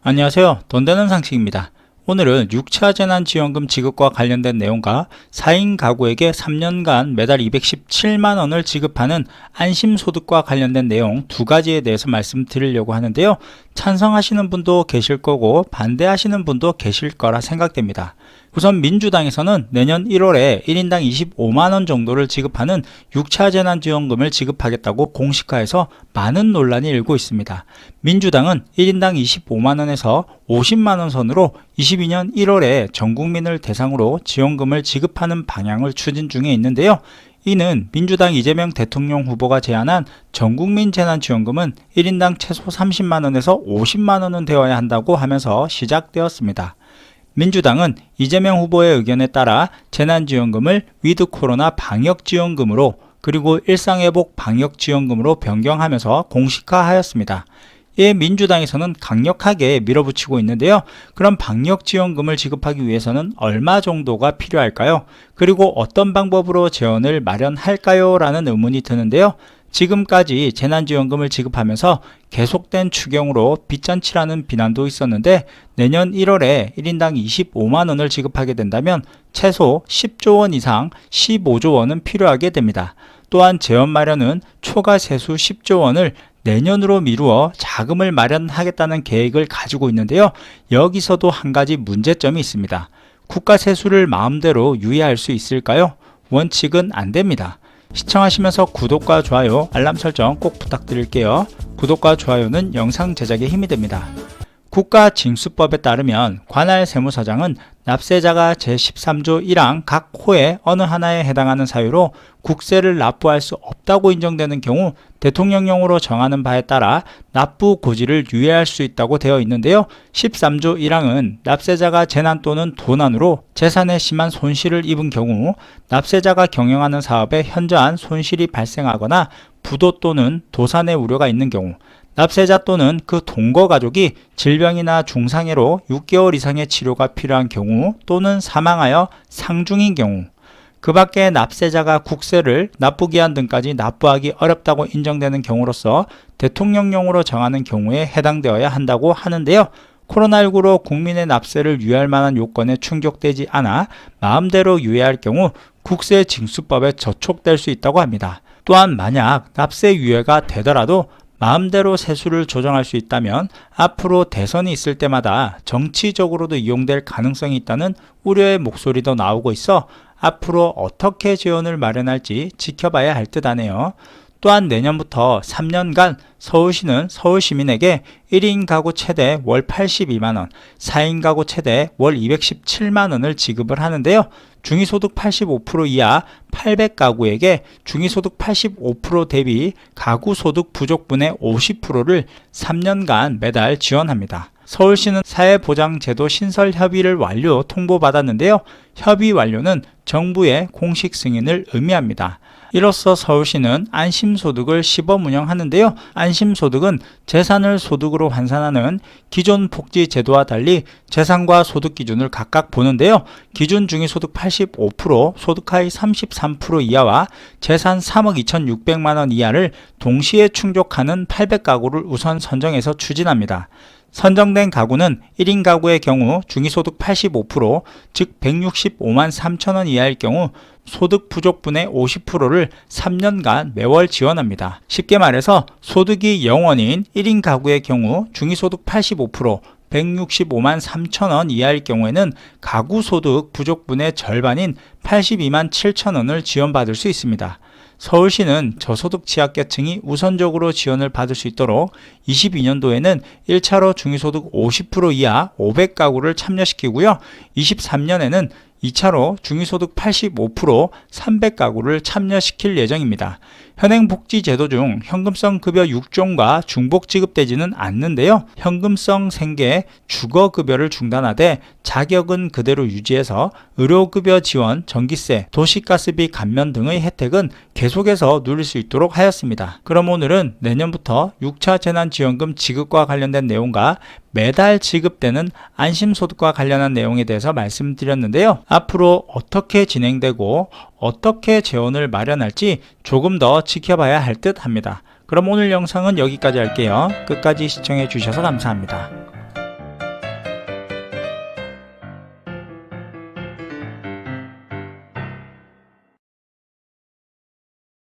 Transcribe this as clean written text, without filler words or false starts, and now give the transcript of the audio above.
안녕하세요. 돈 되는 상식입니다. 오늘은 6차 재난지원금 지급과 관련된 내용과 4인 가구에게 3년간 매달 217만원을 지급하는 안심소득과 관련된 내용 두 가지에 대해서 말씀드리려고 하는데요. 찬성하시는 분도 계실 거고 반대하시는 분도 계실 거라 생각됩니다. 우선 민주당에서는 내년 1월에 1인당 25만원 정도를 지급하는 6차 재난지원금을 지급하겠다고 공식화해서 많은 논란이 일고 있습니다. 민주당은 1인당 25만원에서 50만원 선으로 22년 1월에 전국민을 대상으로 지원금을 지급하는 방향을 추진 중에 있는데요. 이는 민주당 이재명 대통령 후보가 제안한 전국민 재난지원금은 1인당 최소 30만원에서 50만원은 되어야 한다고 하면서 시작되었습니다. 민주당은 이재명 후보의 의견에 따라 재난지원금을 위드 코로나 방역지원금으로 그리고 일상회복 방역지원금으로 변경하면서 공식화하였습니다. 이에 민주당에서는 강력하게 밀어붙이고 있는데요. 그럼 방역지원금을 지급하기 위해서는 얼마 정도가 필요할까요? 그리고 어떤 방법으로 재원을 마련할까요? 라는 의문이 드는데요. 지금까지 재난지원금을 지급하면서 계속된 추경으로 빚잔치라는 비난도 있었는데 내년 1월에 1인당 25만원을 지급하게 된다면 최소 10조 원 이상 15조 원은 필요하게 됩니다. 또한 재원 마련은 초과 세수 10조 원을 내년으로 미루어 자금을 마련하겠다는 계획을 가지고 있는데요. 여기서도 한 가지 문제점이 있습니다. 국가 세수를 마음대로 유예할 수 있을까요? 원칙은 안 됩니다. 시청하시면서 구독과 좋아요, 알람 설정 꼭 부탁드릴게요. 구독과 좋아요는 영상 제작에 힘이 됩니다. 국가징수법에 따르면 관할 세무서장은 납세자가 제13조 1항 각 호의 어느 하나에 해당하는 사유로 국세를 납부할 수 없다고 인정되는 경우 대통령령으로 정하는 바에 따라 납부 고지를 유예할 수 있다고 되어 있는데요. 13조 1항은 납세자가 재난 또는 도난으로 재산에 심한 손실을 입은 경우 납세자가 경영하는 사업에 현저한 손실이 발생하거나 부도 또는 도산의 우려가 있는 경우 납세자 또는 그 동거 가족이 질병이나 중상해로 6개월 이상의 치료가 필요한 경우 또는 사망하여 상중인 경우 그 밖에 납세자가 국세를 납부기한 등까지 납부하기 어렵다고 인정되는 경우로서 대통령령으로 정하는 경우에 해당되어야 한다고 하는데요. 코로나19로 국민의 납세를 유예할 만한 요건에 충족되지 않아 마음대로 유예할 경우 국세징수법에 저촉될 수 있다고 합니다. 또한 만약 납세 유예가 되더라도 마음대로 세수를 조정할 수 있다면 앞으로 대선이 있을 때마다 정치적으로도 이용될 가능성이 있다는 우려의 목소리도 나오고 있어 앞으로 어떻게 재원을 마련할지 지켜봐야 할 듯 하네요. 또한 내년부터 3년간 서울시는 서울시민에게 1인 가구 최대 월 82만원, 4인 가구 최대 월 217만원을 지급을 하는데요. 중위소득 85% 이하 800가구에게 중위소득 85% 대비 가구소득 부족분의 50%를 3년간 매달 지원합니다. 서울시는 사회보장제도 신설 협의를 완료 통보받았는데요. 협의 완료는 정부의 공식 승인을 의미합니다. 이로써 서울시는 안심소득을 시범 운영하는데요. 안심소득은 재산을 소득으로 환산하는 기존 복지제도와 달리 재산과 소득 기준을 각각 보는데요. 기준 중위소득 85%, 소득하위 33% 이하와 재산 3억 2,600만원 이하를 동시에 충족하는 800가구를 우선 선정해서 추진합니다. 선정된 가구는 1인 가구의 경우 중위소득 85%, 즉 165만 3천원 이하일 경우 소득 부족분의 50%를 3년간 매월 지원합니다. 쉽게 말해서 소득이 0원인 1인 가구의 경우 중위소득 85%, 165만 3천원 이하일 경우에는 가구소득 부족분의 절반인 82만 7천원을 지원받을 수 있습니다. 서울시는 저소득 취약계층이 우선적으로 지원을 받을 수 있도록 22년도에는 1차로 중위소득 50% 이하 500가구를 참여시키고요. 23년에는 2차로 중위소득 85% 300가구를 참여시킬 예정입니다. 현행 복지제도 중 현금성 급여 6종과 중복 지급되지는 않는데요. 현금성 생계 주거급여를 중단하되 자격은 그대로 유지해서 의료급여 지원, 전기세, 도시가스비 감면 등의 혜택은 계속해서 누릴 수 있도록 하였습니다. 그럼 오늘은 내년부터 6차 재난지원금 지급과 관련된 내용과 매달 지급되는 안심소득과 관련한 내용에 대해서 말씀드렸는데요. 앞으로 어떻게 진행되고 어떻게 재원을 마련할지 조금 더 지켜봐야 할 듯 합니다. 그럼 오늘 영상은 여기까지 할게요. 끝까지 시청해 주셔서 감사합니다.